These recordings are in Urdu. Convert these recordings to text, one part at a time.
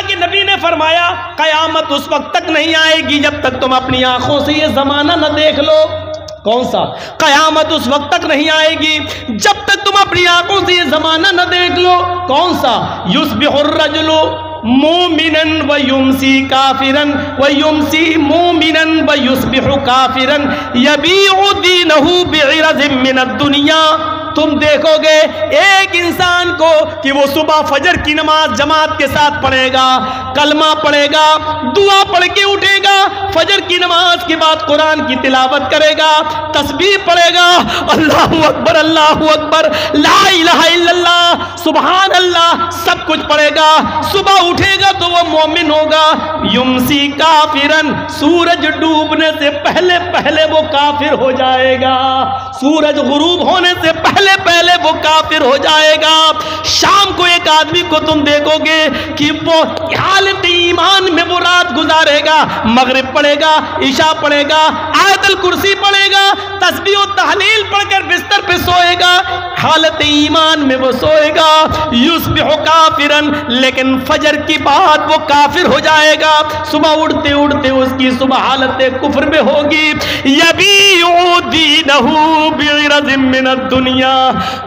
کے نبی نے فرمایا قیامت اس وقت تک نہیں آئے گی جب تک تم اپنی آنکھوں سے یہ زمانہ نہ دیکھ لو. کون سا؟ قیامت اس وقت تک نہیں آئے گی جب تک تم اپنی آنکھوں سے یہ زمانہ نہ دیکھ لو. کون سا؟ یصبح الرجل مومنا ویمسی کافرا ویمسی مومنا ویصبح کافرا یبیع دینہ بعرض من الدنیا. تم دیکھو گے ایک انسان کو کہ وہ صبح فجر کی نماز جماعت کے ساتھ پڑھے گا, کلمہ پڑھے گا, دعا پڑھ کے اٹھے گا, فجر کی نماز کے بعد قرآن کی تلاوت کرے گا, تسبیح پڑھے گا, اللہ اکبر لا الہ الا اللہ سبحان اللہ سب کچھ پڑھے گا. صبح اٹھے گا تو وہ مومن ہوگا. یمسی کافرن, سورج ڈوبنے سے پہلے پہلے وہ کافر ہو جائے گا. سورج غروب ہونے سے پہلے وہ کافر ہو جائے گا. شام کو ایک آدمی کو تم دیکھو گے کہ وہ حالت ایمان میں وہ رات گزارے گا, مغرب پڑھے گا, عشاء پڑھے گا, آیت الکرسی پڑھے گا, تسبیح و تحلیل پڑھ کر بستر پہ سوئے گا, حالت ایمان میں وہ سوئے گا. یصبح کافرن, لیکن فجر کی بعد وہ کافر ہو جائے گا. صبح اٹھتے اٹھتے اس کی صبح حالت کفر میں ہوگی. یبیع دینہ بعرض من الدنیا,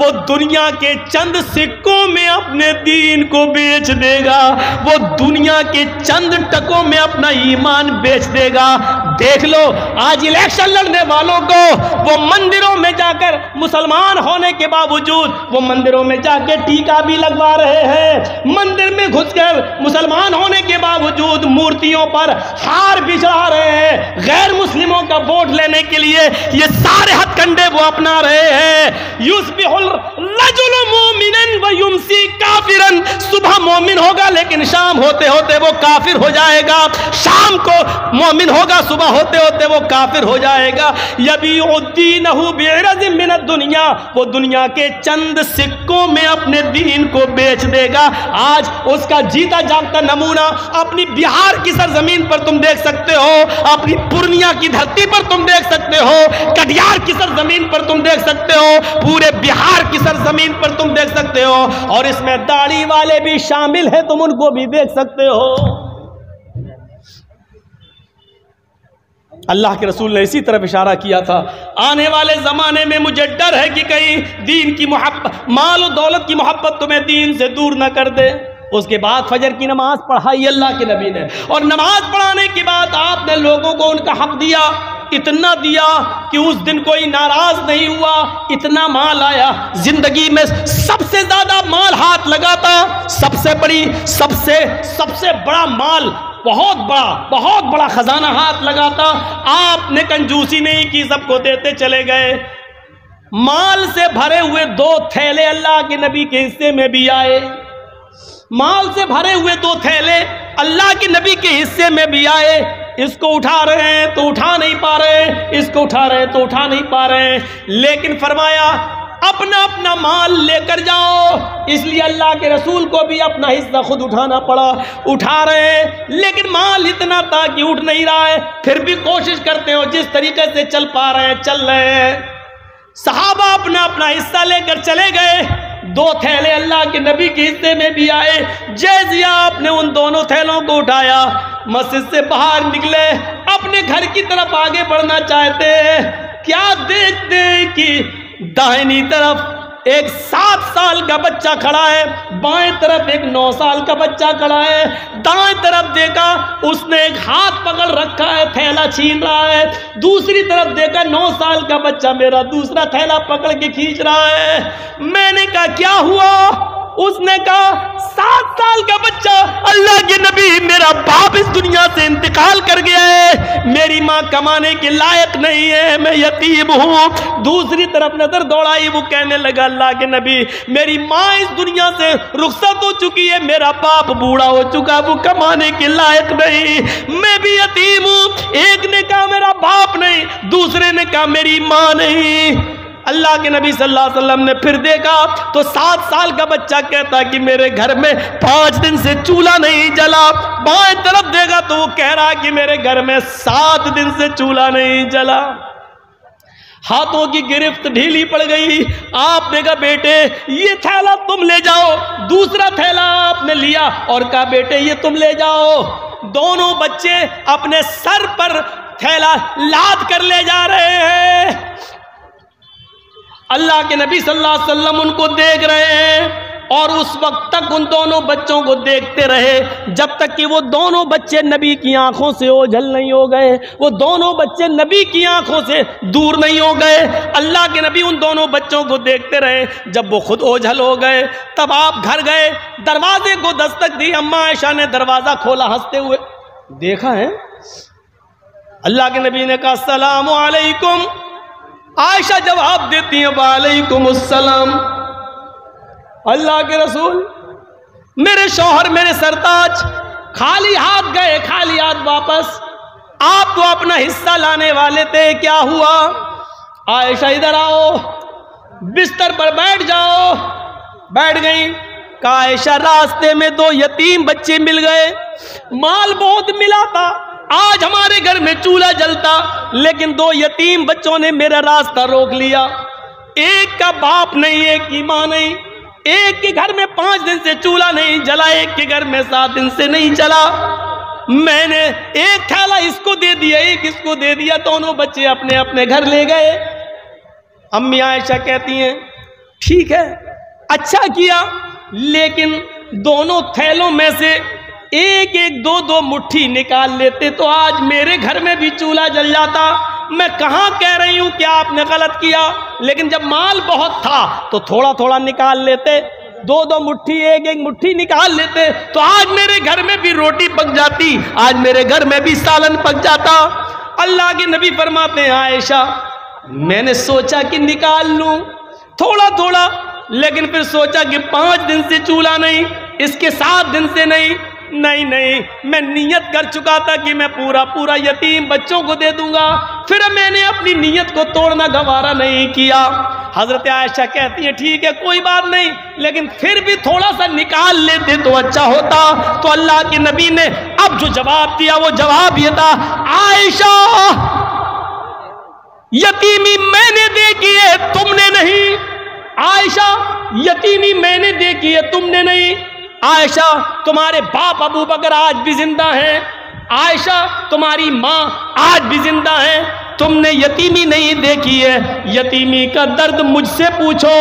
وہ دنیا کے چند سکوں میں اپنے دین کو بیچ دے گا, وہ دنیا کے چند ٹکوں میں اپنا ایمان بیچ دے گا. دیکھ لو آج الیکشن لڑنے والوں کو وہ مندروں میں جا کر مسلمان ہونے کے باوجود وہ مندروں میں جا کے ٹیکا بھی لگوا رہے ہیں, مندر میں گھس کر مسلمان ہونے کے باوجود مورتیوں پر ہار بھی چڑھا رہے ہیں. غیر مسلموں کا ووٹ لینے کے لیے یہ سارے ہتھ کنڈے وہ اپنا رہے ہیں. یصبح الرجل مومنا ویمسی کافرا, صبح مومن ہوگا لیکن شام ہوتے ہوتے وہ کافر ہو جائے گا. شام کو مومن ہوگا, صبح ہوتے ہوتے وہ کافر ہو جائے گا. یبیع دینہ بعرض من الدنیا, وہ دنیا کے چند سکوں میں اپنے دین کو بیچ دے گا. آج اس کا جیتا جاگتا نمونہ اپنی بہار کی سرزمین پر تم دیکھ سکتے ہو, اپنی پورنیہ کی دھرتی پر تم دیکھ سکتے ہو, کٹیہار کی سرزمین پر تم دیکھ سکتے ہو, پورے بہار کی سرزمین پر تم دیکھ سکتے ہو, اور اس میں داڑھی والے بھی شامل ہیں, تم ان کو بھی دیکھ سکتے ہو. اللہ کے رسول نے اسی طرف اشارہ کیا تھا, آنے والے زمانے میں مجھے ڈر ہے کہ کہیں دین کی محبت, مال و دولت کی محبت تمہیں دین سے دور نہ کر دے. اس کے بعد فجر کی نماز پڑھائی اللہ کے نبی نے, اور نماز پڑھانے کے بعد آپ نے لوگوں کو ان کا حق دیا, اتنا دیا کہ اس دن کوئی ناراض نہیں ہوا. اتنا مال آیا, زندگی میں سب سے زیادہ مال ہاتھ لگاتا, سب سے بڑا مال, بہت بڑا خزانہ ہاتھ لگاتا. آپ نے کنجوسی نہیں کی, سب کو دیتے چلے گئے. مال سے بھرے ہوئے 2 تھیلے اللہ کے نبی کے حصے میں بھی آئے, مال سے بھرے ہوئے 2 تھیلے اللہ کے نبی کے حصے میں بھی آئے. اس کو اٹھا رہے ہیں تو اٹھا نہیں پا رہے, اس کو اٹھا رہے ہیں تو اٹھا نہیں پا رہے, لیکن فرمایا اپنا اپنا مال لے کر جاؤ. اس لیے اللہ کے رسول کو بھی اپنا حصہ خود اٹھانا پڑا. اٹھا رہے ہیں لیکن مال اتنا تھا کہ اٹھ نہیں رہا ہے, پھر بھی کوشش کرتے ہو جس طریقے سے چل پا رہے ہیں چل رہے ہیں. صحابہ اپنا اپنا حصہ لے کر چلے گئے. 2 تھیلے اللہ کے نبی کے حصے میں بھی آئے. جیسے آپ نے ان دونوں تھیلوں کو اٹھایا, مسجد سے باہر نکلے, اپنے گھر کی طرف آگے بڑھنا چاہتے ہیں, کیا دیکھتے ہیں کہ دائنی طرف ایک 7 سال کا بچہ کھڑا ہے, بائیں طرف ایک 9 سال کا بچہ کھڑا ہے. دائیں طرف دیکھا, اس نے ایک ہاتھ پکڑ رکھا ہے, تھیلا چھین رہا ہے. دوسری طرف دیکھا, 9 سال کا بچہ میرا دوسرا تھیلا پکڑ کے کھینچ رہا ہے. میں نے کہا کیا ہوا؟ اس نے کہا 7 سال کا بچہ, اللہ کے نبی میرا باپ اس دنیا سے انتقال کر گیا ہے, میری ماں کمانے کے لائق نہیں ہے, میں یتیم ہوں. دوسری طرف نظر دوڑائی, وہ کہنے لگا اللہ کے نبی میری ماں اس دنیا سے رخصت ہو چکی ہے, میرا باپ بوڑھا ہو چکا, وہ کمانے کے لائق نہیں, میں بھی یتیم ہوں. ایک نے کہا میرا باپ نہیں, دوسرے نے کہا میری ماں نہیں. اللہ کے نبی صلی اللہ علیہ وسلم نے پھر دیکھا تو 7 سال کا بچہ کہتا کہ میرے گھر میں 5 دن سے چولہا نہیں جلا. بائیں طرف دیکھا تو وہ کہہ رہا کہ میرے گھر میں 7 دن سے چولہا نہیں جلا. ہاتھوں کی گرفت ڈھیلی پڑ گئی. آپ نے کہا بیٹے یہ تھیلا تم لے جاؤ. دوسرا تھیلا آپ نے لیا اور کہا بیٹے یہ تم لے جاؤ. دونوں بچے اپنے سر پر تھیلا لاد کر لے جا رہے ہیں. اللہ کے نبی صلی اللہ علیہ وسلم ان کو دیکھ رہے ہیں اور اس وقت تک ان دونوں بچوں کو دیکھتے رہے جب تک کہ وہ دونوں بچے نبی کی آنکھوں سے اوجھل نہیں ہو گئے. وہ دونوں بچے نبی کی آنکھوں سے دور نہیں ہو گئے. اللہ کے نبی ان دونوں بچوں کو دیکھتے رہے. جب وہ خود اوجھل ہو گئے تب آپ گھر گئے, دروازے کو دستک دی. اماں عائشہ نے دروازہ کھولا, ہنستے ہوئے دیکھا ہے. اللہ کے نبی نے کہا السلام علیکم. عائشہ جواب دیتی ہیں وعلیکم السلام. اللہ کے رسول میرے شوہر میرے سرتاج خالی ہاتھ گئے, خالی ہاتھ واپس. آپ تو اپنا حصہ لانے والے تھے, کیا ہوا؟ عائشہ ادھر آؤ, بستر پر بیٹھ جاؤ. بیٹھ گئی. کہا عائشہ راستے میں 2 یتیم بچے مل گئے. مال بہت ملا تھا, آج ہمارے گھر میں چولہا جلتا, لیکن 2 یتیم بچوں نے میرا راستہ روک لیا. ایک کا باپ نہیں, ایک کی ماں نہیں. ایک کے گھر میں 5 دن سے چولہا نہیں جلا, ایک کے گھر میں 7 دن سے نہیں جلا. میں نے ایک تھیلا اس کو دے دیا, ایک اس کو دے دیا. دونوں بچے اپنے اپنے گھر لے گئے. امی عائشہ کہتی ہیں ٹھیک ہے اچھا کیا, لیکن دونوں تھیلوں میں سے ایک ایک 2 مٹھی نکال لیتے تو آج میرے گھر میں بھی چولہا جل جاتا. میں کہاں کہہ رہی ہوں کہ آپ نے غلط کیا, لیکن جب مال بہت تھا تو تھوڑا تھوڑا نکال لیتے. 2 مٹھی, ایک ایک مٹھی نکال لیتے تو آج میرے گھر میں بھی روٹی پک جاتی, آج میرے گھر میں بھی سالن پک جاتا. اللہ کے نبی فرماتے ہیں عائشہ میں نے سوچا کہ نکال لوں تھوڑا تھوڑا, لیکن پھر سوچا کہ 5 دن سے چولہا نہیں, اس کے 7 دن سے نہیں, میں نیت کر چکا تھا کہ میں پورا یتیم بچوں کو دے دوں گا. پھر میں نے اپنی نیت کو توڑنا گوارا نہیں کیا. حضرت عائشہ کہتی ہیں ٹھیک ہے کوئی بات نہیں, لیکن پھر بھی تھوڑا سا نکال لیتے تو اچھا ہوتا. تو اللہ کے نبی نے اب جو جواب دیا وہ جواب یہ تھا عائشہ یتیمی میں نے دیکھی ہے تم نے نہیں. عائشہ یتیمی میں نے دیکھی ہے تم نے نہیں. عائشہ تمہارے باپ ابو بکر آج بھی زندہ ہیں. عائشہ تمہاری ماں آج بھی زندہ ہیں. تم نے یتیمی نہیں دیکھی ہے. یتیمی کا درد مجھ سے پوچھو.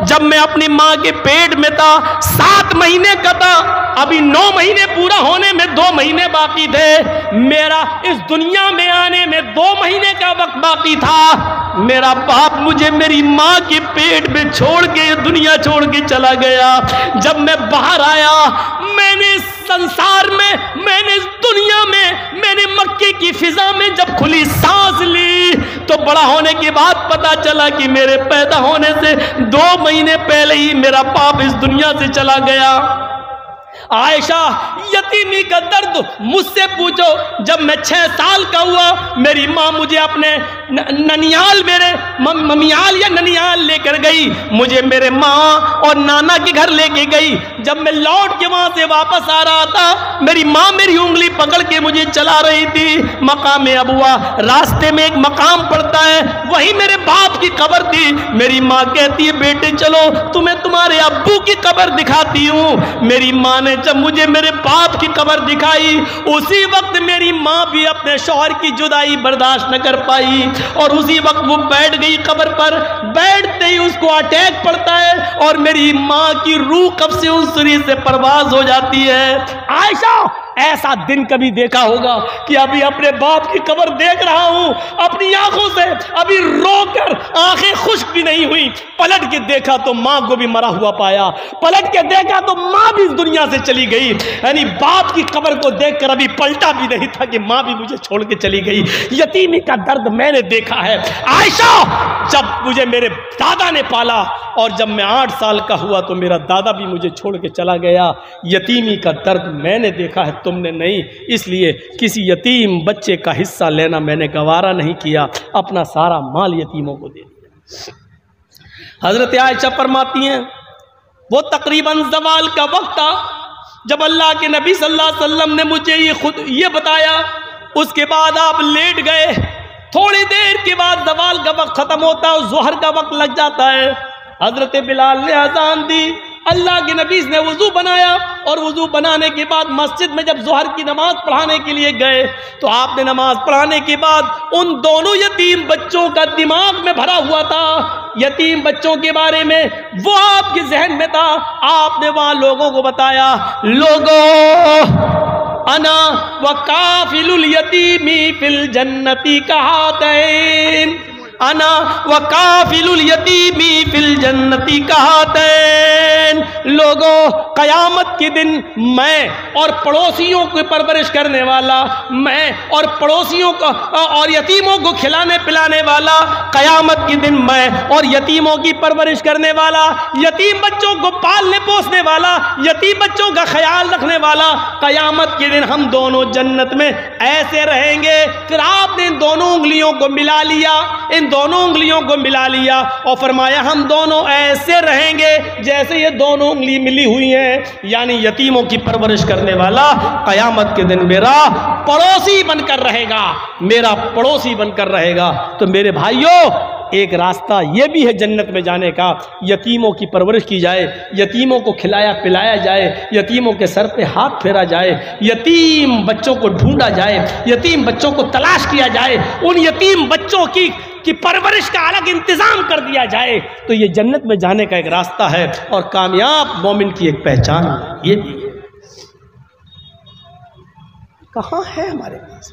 جب میں اپنی ماں کے پیٹ میں تھا 7 مہینے کا تھا, ابھی 9 مہینے پورا ہونے میں 2 مہینے باقی تھے. میرا اس دنیا میں آنے میں 2 مہینے کا وقت باقی تھا. میرا باپ مجھے میری ماں کے پیٹ میں چھوڑ کے دنیا چھوڑ کے چلا گیا. جب میں باہر آیا میں نے سنسار میں نے اس دنیا میں نے مکے کی فضا میں جب کھلی سانس لی تو بڑا ہونے کے بعد پتا چلا کہ میرے پیدا ہونے سے 2 مہینے پہلے ہی میرا باپ اس دنیا سے چلا گیا. عائشہ یتیمی کا درد مجھ سے پوچھو. جب میں 6 سال کا ہوا میری ماں مجھے اپنے ننیال, میرے ممیال یا ننیال لے کر گئی. مجھے میرے ماں اور نانا کے گھر لے کے گئی. جب میں لوٹ کے وہاں سے واپس آ رہا تھا میری ماں میری انگلی پکڑ کے مجھے چلا رہی تھی. مقام ابوا, راستے میں ایک مقام پڑتا ہے, وہی میرے باپ کی قبر تھی. میری ماں کہتی ہے بیٹے چلو تمہیں تمہارے ابو کی قبر دکھاتی ہوں. میری ماں نے جب مجھے میرے باپ کی قبر دکھائی اسی وقت میری ماں بھی اپنے شوہر کی جدائی برداشت نہ کر پائی اور اسی وقت وہ بیٹھ گئی قبر پر. بیٹھتے ہی اس کو اٹیک پڑتا ہے اور میری ماں کی روح قبض سے انصری سے پرواز ہو جاتی ہے. عائشہ ایسا دن کبھی دیکھا ہوگا کہ ابھی اپنے باپ کی قبر دیکھ رہا ہوں اپنی آنکھوں سے, ابھی رو کر آنکھیں خشک بھی نہیں ہوئی. پلٹ کے دیکھا تو ماں کو بھی مرا ہوا پایا, پلٹ کے دیکھا تو ماں بھی اس دنیا سے چلی گئی. یعنی باپ کی قبر کو دیکھ کر ابھی پلٹا بھی نہیں تھا کہ ماں بھی مجھے چھوڑ کے چلی گئی. یتیمی کا درد میں نے دیکھا ہے. عائشہ جب مجھے میرے دادا نے پالا اور جب میں 8 سال کا ہوا تو میرا دادا بھی مجھے چھوڑ کے چلا گیا. یتیمی کا درد میں نے دیکھا ہے تم نے نہیں, اس لیے کسی یتیم بچے کا حصہ لینا میں نے گوارا نہیں کیا, اپنا سارا مال یتیموں کو دے دیا. حضرت عائشہ فرماتی ہیں وہ تقریباً زوال کا وقت تھا جب اللہ کے نبی صلی اللہ علیہ وسلم نے مجھے یہ بتایا. اس کے بعد آپ لیٹ گئے تھوڑی دیر کے بعد زوال کا وقت ختم ہوتا ہے، ظہر کا وقت لگ جاتا ہے۔ حضرت بلال نے اذان دی، اللہ کے نبی نے وضو بنایا، اور وضو بنانے کے بعد مسجد میں جب ظہر کی نماز پڑھانے کے لیے گئے تو آپ نے نماز پڑھانے کے بعد ان دونوں یتیم بچوں کا دماغ میں بھرا ہوا تھا، یتیم بچوں کے بارے میں وہ آپ کے ذہن میں تھا۔ آپ نے وہاں لوگوں کو بتایا، لوگوں انا وکافل الیتیم فی الجنت کہاتین، انا وکافل الیتیم فی الجنت کہاتین، لوگوں قیامت کے دن میں اور پڑوسیوں کی پرورش کرنے والا، میں اور پڑوسیوں کو اور یتیموں کو کھلانے پلانے والا، قیامت کے دن میں اور یتیموں کی پرورش کرنے والا، یتیم بچوں کو پالنے پوسنے والا، یتیم بچوں کا خیال رکھنے والا، قیامت کے دن ہم دونوں جنت میں ایسے رہیں گے۔ پھر آپ نے ان دونوں انگلیوں کو ملا لیا، ان دونوں انگلیوں کو ملا لیا اور فرمایا ہم دونوں ایسے رہیں گے جیسے یہ دونوں انگلی ملی ہوئی ہیں، یعنی یتیموں کی پرورش کرنے والا قیامت کے دن میرا پڑوسی بن کر رہے گا، میرا پڑوسی بن کر رہے گا۔ تو میرے بھائیوں، ایک راستہ یہ بھی ہے جنت میں جانے کا، یتیموں کی پرورش کی جائے، یتیموں کو کھلایا پلایا جائے، یتیموں کے سر پہ ہاتھ پھیرا جائے، یتیم بچوں کو ڈھونڈا جائے، یتیم بچوں کو تلاش کیا جائے، ان یتیم بچوں کی پرورش کا الگ انتظام کر دیا جائے، تو یہ جنت میں جانے کا ایک راستہ ہے اور کامیاب مومن کی ایک پہچان یہ بھی ہے۔ کہاں ہے ہمارے پاس؟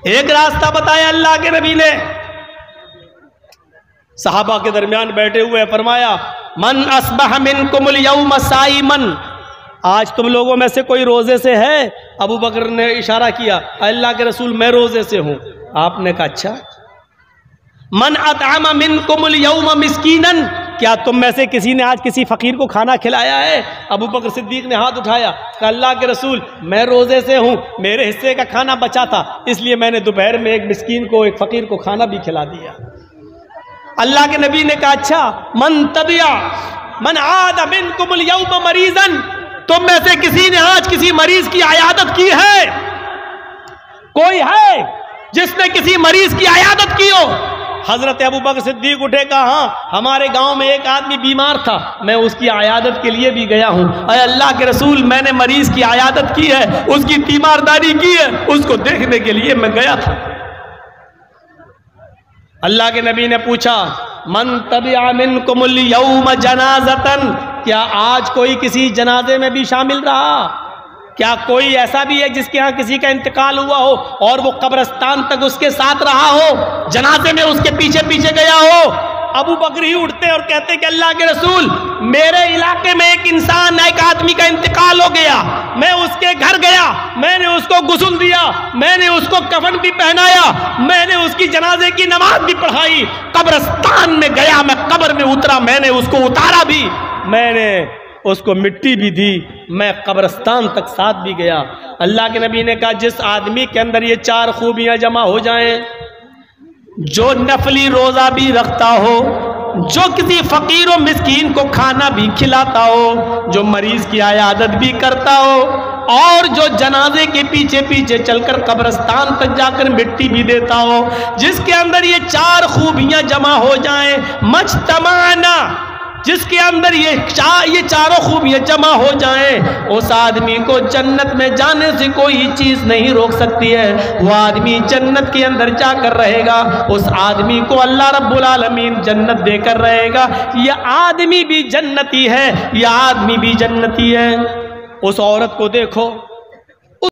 ایک راستہ بتایا اللہ کے نبی نے، صحابہ کے درمیان بیٹھے ہوئے فرمایا، من اصبح منکم اليوم صائما، آج تم لوگوں میں سے کوئی روزے سے ہے؟ ابو بکر نے اشارہ کیا، اللہ کے رسول میں روزے سے ہوں۔ آپ نے کہا اچھا، من اطعم منکم اليوم مسکینا، کیا تم میں سے کسی نے آج کسی فقیر کو کھانا کھلایا ہے؟ ابو بکر صدیق نے ہاتھ اٹھایا، کہا اللہ کے رسول میں روزے سے ہوں، میرے حصے کا کھانا بچا تھا، اس لیے میں نے دوپہر میں ایک مسکین کو، ایک فقیر کو کھانا بھی کھلا دیا۔ اللہ کے نبی نے کہا اچھا، من عاد منکم اليوم مریضا، تم میں سے کسی نے آج کسی مریض کی عیادت کی ہے؟ کوئی ہے جس نے کسی مریض کی عیادت کی ہو؟ حضرت ابو بکر صدیق اٹھے، کہا ہاں، ہمارے گاؤں میں ایک آدمی بیمار تھا، میں اس کی عیادت کے لیے بھی گیا ہوں۔ اے اللہ کے رسول میں نے مریض کی عیادت کی ہے، اس کی تیمارداری کی ہے، اس کو دیکھنے کے لیے میں گیا تھا۔ اللہ کے نبی نے پوچھا، من تبع منکم اليوم جنازۃ، کیا آج کوئی کسی جنازے میں بھی شامل رہا؟ کیا کوئی ایسا بھی ہے جس کے ہاں کسی کا انتقال ہوا ہو اور وہ قبرستان تک اس کے ساتھ رہا ہو، جنازے میں اس کے پیچھے پیچھے گیا ہو؟ ابو بکر ہی اٹھتے اور کہتے کہ اللہ کے رسول میرے علاقے میں ایک انسان، ایک آدمی کا انتقال ہو گیا، میں اس کے گھر گیا، میں نے اس کو غسل دیا، میں نے اس کو کفن بھی پہنایا، میں نے اس کی جنازے کی نماز بھی پڑھائی، قبرستان میں گیا، میں قبر میں اترا، میں نے اس کو اتارا بھی، میں نے اس کو مٹی بھی دی، میں قبرستان تک ساتھ بھی گیا۔ اللہ کے نبی نے کہا جس آدمی کے اندر یہ چار خوبیاں جمع ہو جائیں، جو نفلی روزہ بھی رکھتا ہو، جو کسی فقیر و مسکین کو کھانا بھی کھلاتا ہو، جو مریض کی عیادت بھی کرتا ہو، اور جو جنازے کے پیچھے پیچھے چل کر قبرستان تک جا کر مٹی بھی دیتا ہو، جس کے اندر یہ چار خوبیاں جمع ہو جائیں، مجتمعنا، جس کے اندر یہ چاروں خوبیاں جمع ہو جائیں، اس آدمی کو جنت میں جانے سے کوئی چیز نہیں روک سکتی ہے، وہ آدمی جنت کے اندر جا کر رہے گا، اس آدمی کو اللہ رب العالمین جنت دے کر رہے گا۔ یہ آدمی بھی جنتی ہے، یہ آدمی بھی جنتی ہے۔ اس عورت کو دیکھو،